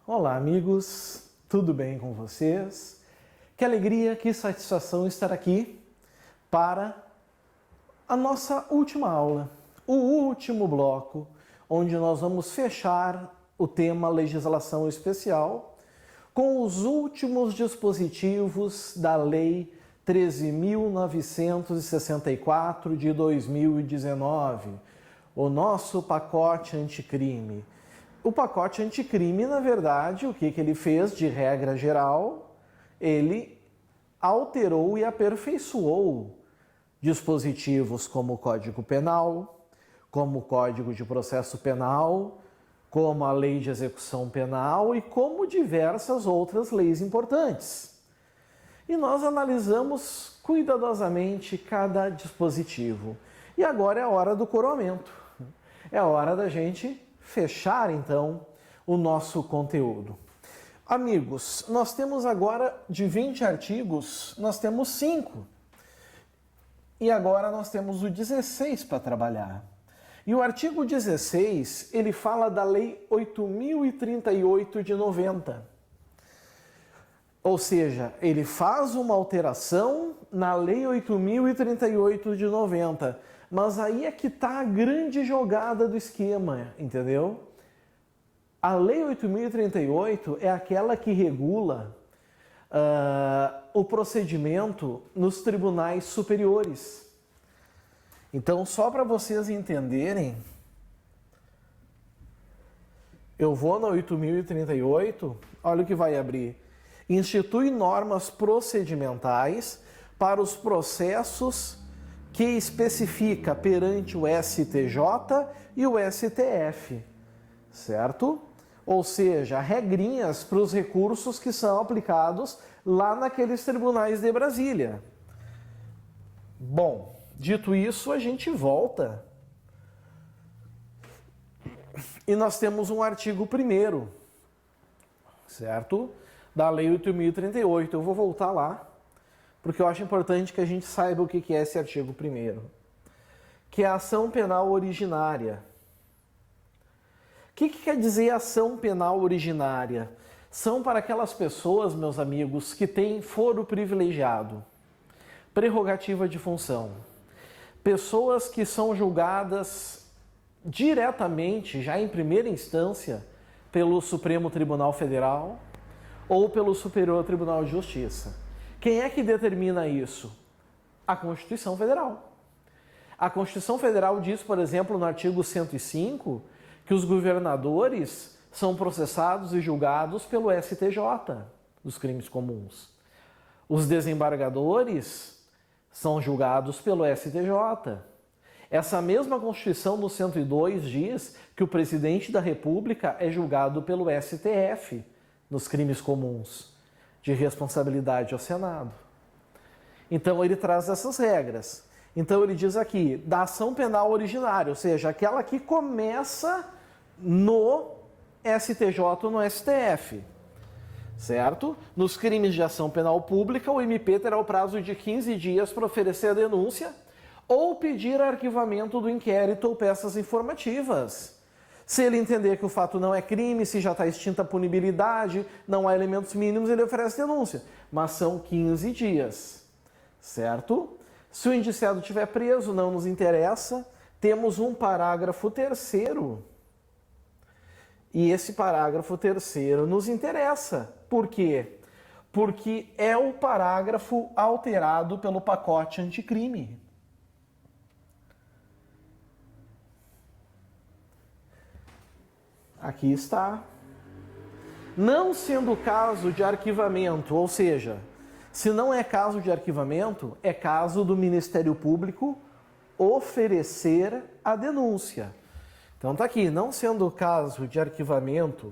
Olá, amigos, tudo bem com vocês? Que alegria, que satisfação estar aqui para a nossa última aula, o último bloco, onde nós vamos fechar o tema legislação especial com os últimos dispositivos da Lei 13.964 de 2019, o nosso pacote anticrime. O pacote anticrime, na verdade, o que ele fez de regra geral? Ele alterou e aperfeiçoou dispositivos como o Código Penal, como o Código de Processo Penal, como a Lei de Execução Penal e como diversas outras leis importantes. E nós analisamos cuidadosamente cada dispositivo. E agora é a hora do coroamento. É a hora da gente fechar, então, o nosso conteúdo. Amigos, nós temos agora de 20 artigos, nós temos 5. E agora nós temos o 16 para trabalhar. E o artigo 16, ele fala da Lei 8.038 de 90. Ou seja, ele faz uma alteração na Lei 8.038 de 90. Mas aí é que está a grande jogada do esquema, entendeu? A Lei 8.038 é aquela que regula o procedimento nos tribunais superiores. Então, só para vocês entenderem, eu vou na 8.038, olha o que vai abrir. Institui normas procedimentais para os processos que especifica perante o STJ e o STF, certo? Ou seja, regrinhas para os recursos que são aplicados lá naqueles tribunais de Brasília. Bom, dito isso, a gente volta. E nós temos um artigo 1º, certo? Da Lei 8.038. Eu vou voltar lá, porque eu acho importante que a gente saiba o que é esse artigo 1º, que é a ação penal originária. O que quer dizer ação penal originária? São para aquelas pessoas, meus amigos, que têm foro privilegiado, prerrogativa de função. Pessoas que são julgadas diretamente, já em primeira instância, pelo Supremo Tribunal Federal ou pelo Superior Tribunal de Justiça. Quem é que determina isso? A Constituição Federal. A Constituição Federal diz, por exemplo, no artigo 105, que os governadores são processados e julgados pelo STJ dos crimes comuns. Os desembargadores são julgados pelo STJ. Essa mesma Constituição, no 102, diz que o presidente da República é julgado pelo STF nos crimes comuns de responsabilidade ao Senado. Então ele traz essas regras. Então ele diz aqui, da ação penal originária, ou seja, aquela que começa no STJ ou no STF, certo? Nos crimes de ação penal pública, o MP terá o prazo de 15 dias para oferecer a denúncia ou pedir arquivamento do inquérito ou peças informativas. Se ele entender que o fato não é crime, se já está extinta a punibilidade, não há elementos mínimos, ele oferece denúncia. Mas são 15 dias, certo? Se o indiciado estiver preso, não nos interessa. Temos um parágrafo 3º. E esse parágrafo 3º nos interessa. Por quê? Porque é o parágrafo alterado pelo pacote anticrime. Aqui está. Não sendo caso de arquivamento, ou seja, se não é caso de arquivamento, é caso do Ministério Público oferecer a denúncia. Então tá aqui, não sendo caso de arquivamento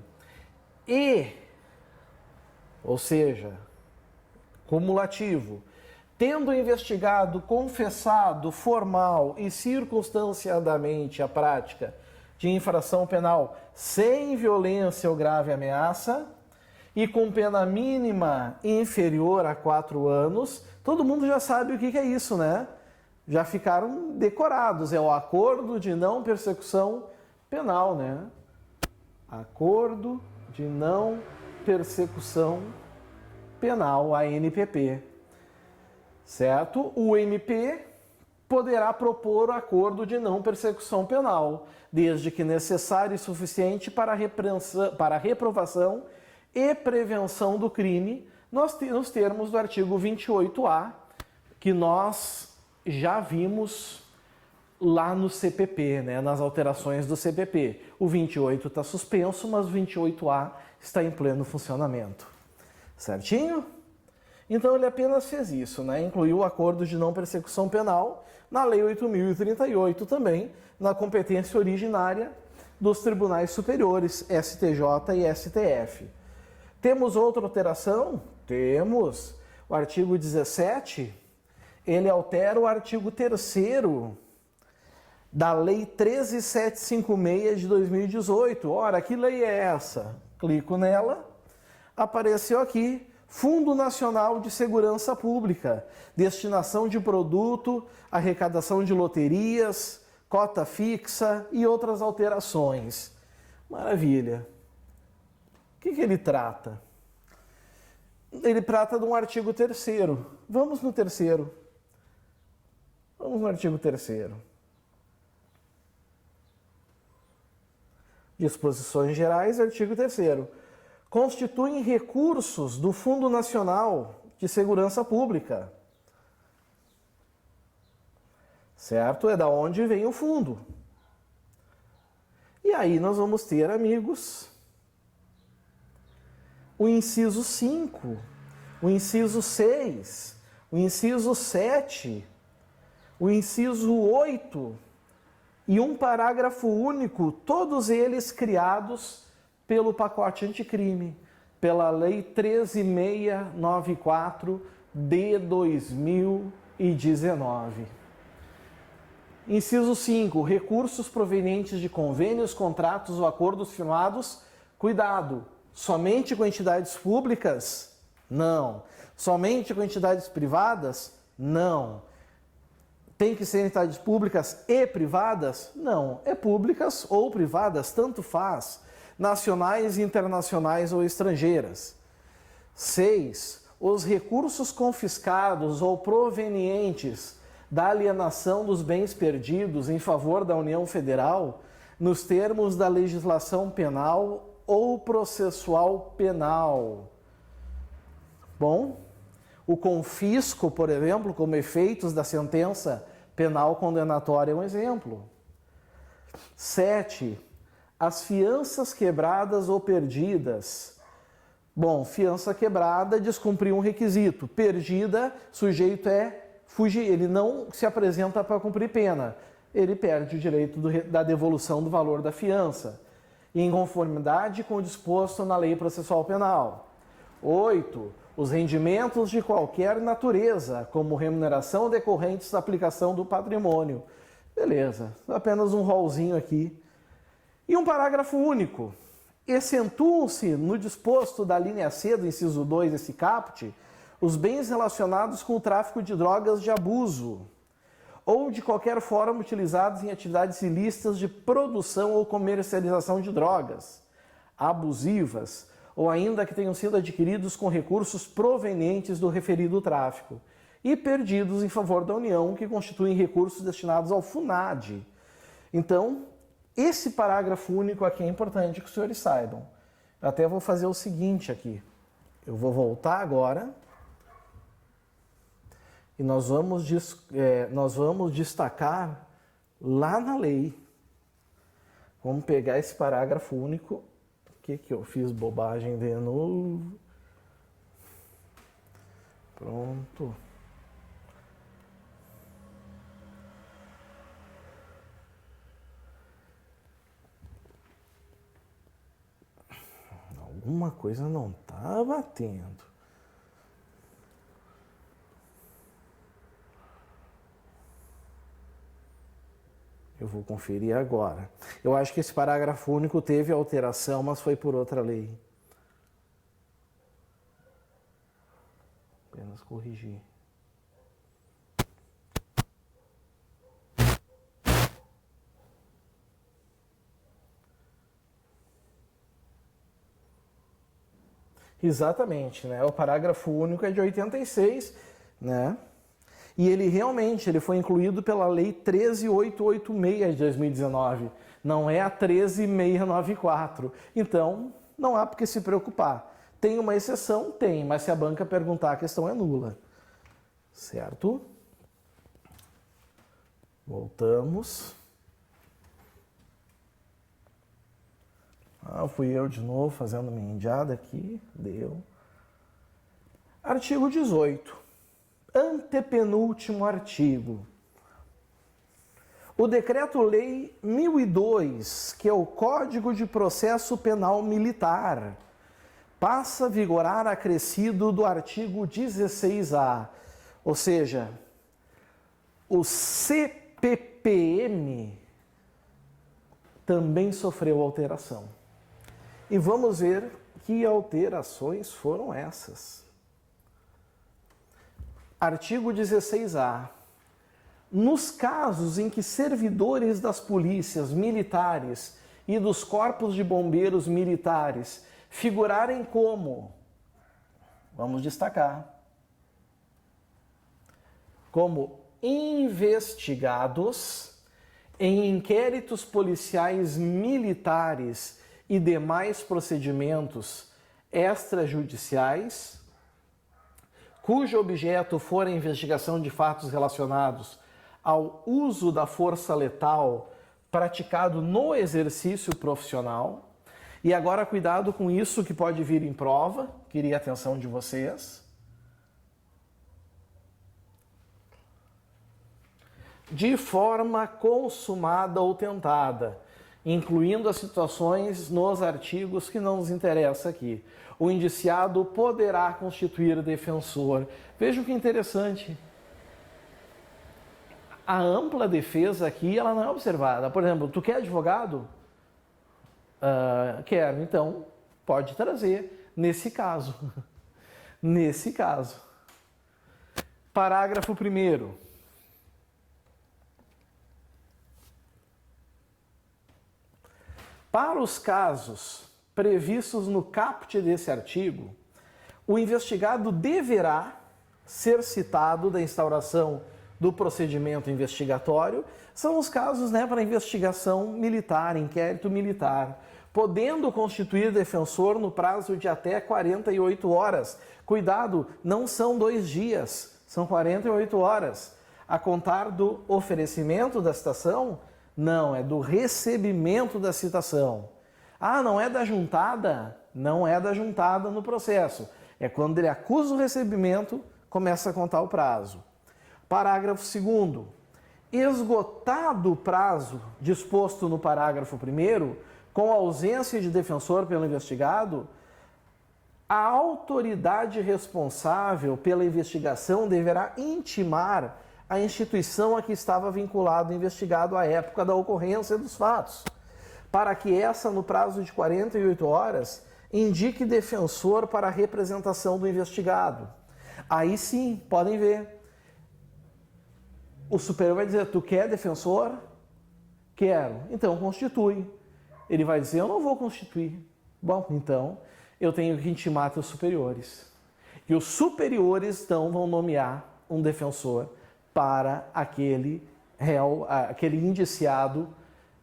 ou seja, cumulativo, tendo investigado, confessado, formal e circunstanciadamente a prática de infração penal sem violência ou grave ameaça e com pena mínima inferior a 4 anos, todo mundo já sabe o que é isso, né? Já ficaram decorados, é o acordo de não persecução penal, né? Acordo de não persecução penal, a ANPP, certo? O MP poderá propor o acordo de não persecução penal, desde que necessário e suficiente para a reprovação e prevenção do crime, nos termos do artigo 28A, que nós já vimos lá no CPP, né, nas alterações do CPP. O 28 está suspenso, mas o 28A está em pleno funcionamento. Certinho? Então ele apenas fez isso, né? Incluiu o acordo de não persecução penal na Lei 8.038 também, na competência originária dos tribunais superiores, STJ e STF. Temos outra alteração? Temos. O artigo 17, ele altera o artigo 3º da Lei 13.756 de 2018. Ora, que lei é essa? Clico nela, apareceu aqui, Fundo Nacional de Segurança Pública, destinação de produto, arrecadação de loterias, cota fixa e outras alterações. Maravilha. O que ele trata? Ele trata de um artigo 3º. Vamos no 3º. Vamos no artigo 3º. Disposições gerais, artigo 3º. Constituem recursos do Fundo Nacional de Segurança Pública. Certo? É da onde vem o fundo. E aí nós vamos ter, amigos, o inciso 5, o inciso 6, o inciso 7, o inciso 8 e um parágrafo único, todos eles criados pelo pacote anticrime, pela Lei 13.694 de 2019. Inciso 5. Recursos provenientes de convênios, contratos ou acordos firmados. Cuidado! Somente com entidades públicas? Não. Somente com entidades privadas? Não. Tem que ser entidades públicas e privadas? Não. É públicas ou privadas, tanto faz. Nacionais, internacionais ou estrangeiras. 6. Os recursos confiscados ou provenientes da alienação dos bens perdidos em favor da União Federal, nos termos da legislação penal ou processual penal. Bom, o confisco, por exemplo, como efeitos da sentença penal condenatória é um exemplo. 7. As fianças quebradas ou perdidas. Bom, fiança quebrada, descumpriu um requisito. Perdida, sujeito é fugir, ele não se apresenta para cumprir pena. Ele perde o direito da devolução do valor da fiança, em conformidade com o disposto na Lei Processual Penal. 8. Os rendimentos de qualquer natureza, como remuneração decorrentes da aplicação do patrimônio. Beleza, apenas um rolzinho aqui. E um parágrafo único. Excentuam-se no disposto da linha C do inciso 2 desse caput os bens relacionados com o tráfico de drogas de abuso ou de qualquer forma utilizados em atividades ilícitas de produção ou comercialização de drogas abusivas ou ainda que tenham sido adquiridos com recursos provenientes do referido tráfico e perdidos em favor da União, que constituem recursos destinados ao FUNAD. Então, esse parágrafo único aqui é importante que os senhores saibam. Eu até vou fazer o seguinte aqui. Eu vou voltar agora e nós vamos destacar lá na lei. Vamos pegar esse parágrafo único. O que eu fiz bobagem de novo? Pronto. Alguma coisa não está batendo. Eu vou conferir agora. Eu acho que esse parágrafo único teve alteração, mas foi por outra lei. Apenas corrigir. Exatamente, né? O parágrafo único é de 86, né? E ele realmente foi incluído pela Lei 13.886 de 2019, não é a 13.694. Então, não há por que se preocupar. Tem uma exceção? Tem, mas se a banca perguntar, a questão é nula. Certo? Voltamos. Fui eu de novo fazendo minha indiada aqui. Deu. Artigo 18. Antepenúltimo artigo. O Decreto-Lei 1002, que é o Código de Processo Penal Militar, passa a vigorar acrescido do artigo 16A. Ou seja, o CPPM também sofreu alteração. E vamos ver que alterações foram essas. Artigo 16A. Nos casos em que servidores das polícias militares e dos corpos de bombeiros militares figurarem como, vamos destacar, como investigados em inquéritos policiais militares e demais procedimentos extrajudiciais, cujo objeto for a investigação de fatos relacionados ao uso da força letal praticado no exercício profissional. E agora cuidado com isso que pode vir em prova, queria a atenção de vocês. De forma consumada ou tentada, incluindo as situações nos artigos que não nos interessa aqui. O indiciado poderá constituir defensor. Veja que interessante. A ampla defesa aqui, ela não é observada. Por exemplo, tu quer advogado? Quero. Então, pode trazer. Nesse caso. Nesse caso. Parágrafo 1º. Para os casos previstos no caput desse artigo, o investigado deverá ser citado da instauração do procedimento investigatório. São os casos, para investigação militar, inquérito militar, podendo constituir defensor no prazo de até 48 horas. Cuidado, não são 2 dias, são 48 horas. A contar do oferecimento da citação, não, é do recebimento da citação. Não é da juntada? Não é da juntada no processo. É quando ele acusa o recebimento, começa a contar o prazo. Parágrafo 2º. Esgotado o prazo disposto no parágrafo 1º, com ausência de defensor pelo investigado, a autoridade responsável pela investigação deverá intimar a instituição a que estava vinculado o investigado à época da ocorrência dos fatos, para que essa, no prazo de 48 horas, indique defensor para a representação do investigado. Aí sim, podem ver. O superior vai dizer, tu quer defensor? Quero. Então, constitui. Ele vai dizer, eu não vou constituir. Bom, então, eu tenho que intimar teus superiores. E os superiores, então, vão nomear um defensor para aquele réu, aquele indiciado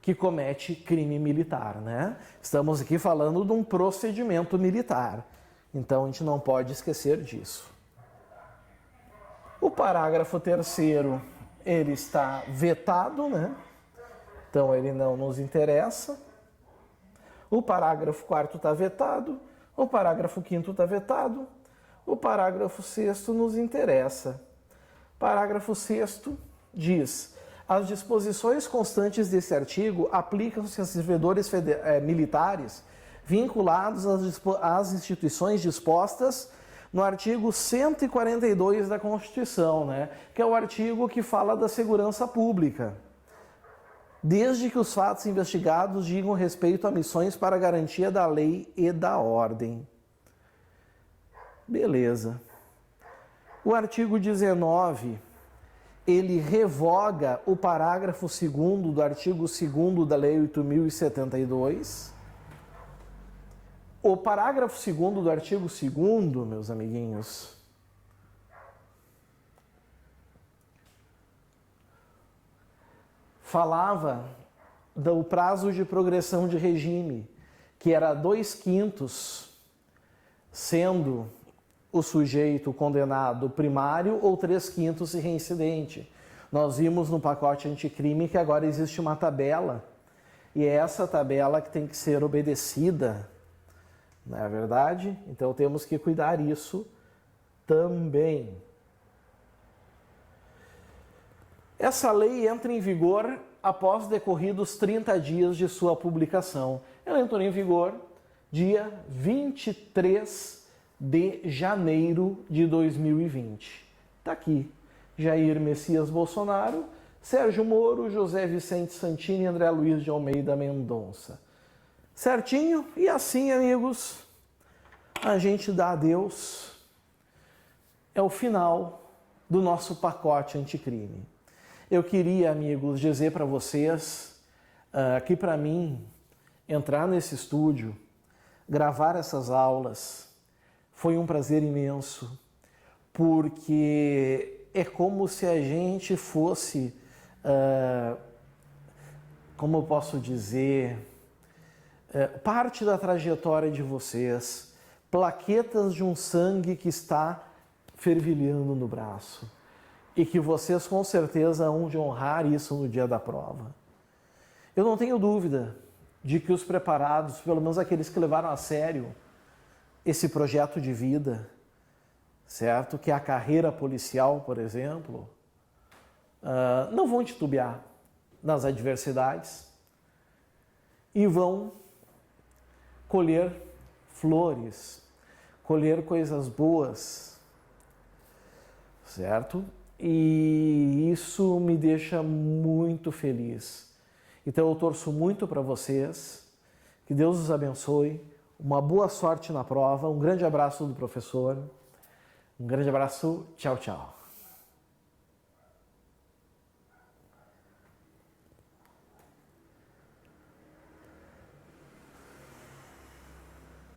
que comete crime militar, Estamos aqui falando de um procedimento militar. Então, a gente não pode esquecer disso. O parágrafo 3º, ele está vetado, Então, ele não nos interessa. O parágrafo 4º está vetado. O parágrafo 5º está vetado. O parágrafo 6º nos interessa. Parágrafo 6º diz: as disposições constantes desse artigo aplicam-se a servidores militares vinculados às instituições dispostas no artigo 142 da Constituição, que é o artigo que fala da segurança pública, desde que os fatos investigados digam respeito a missões para a garantia da lei e da ordem. Beleza. O artigo 19, ele revoga o parágrafo 2º do artigo 2º da Lei 8.072 O parágrafo 2º do artigo 2º, meus amiguinhos, falava do prazo de progressão de regime, que era 2/5, sendo o sujeito condenado primário ou 3/5 se reincidente. Nós vimos no pacote anticrime que agora existe uma tabela, e é essa tabela que tem que ser obedecida, não é verdade? Então temos que cuidar isso também. Essa lei entra em vigor após decorridos 30 dias de sua publicação. Ela entrou em vigor dia 23 de janeiro de 2020. Está aqui. Jair Messias Bolsonaro, Sérgio Moro, José Vicente Santini e André Luiz de Almeida Mendonça. Certinho? E assim, amigos, a gente dá adeus. É o final do nosso pacote anticrime. Eu queria, amigos, dizer para vocês que para mim, entrar nesse estúdio, gravar essas aulas, foi um prazer imenso, porque é como se a gente fosse, como eu posso dizer, parte da trajetória de vocês, plaquetas de um sangue que está fervilhando no braço. E que vocês com certeza hão de honrar isso no dia da prova. Eu não tenho dúvida de que os preparados, pelo menos aqueles que levaram a sério esse projeto de vida, certo? Que é a carreira policial, por exemplo, não vão titubear nas adversidades e vão colher flores, colher coisas boas, certo? E isso me deixa muito feliz. Então eu torço muito para vocês, que Deus os abençoe, uma boa sorte na prova, um grande abraço do professor, um grande abraço, tchau, tchau.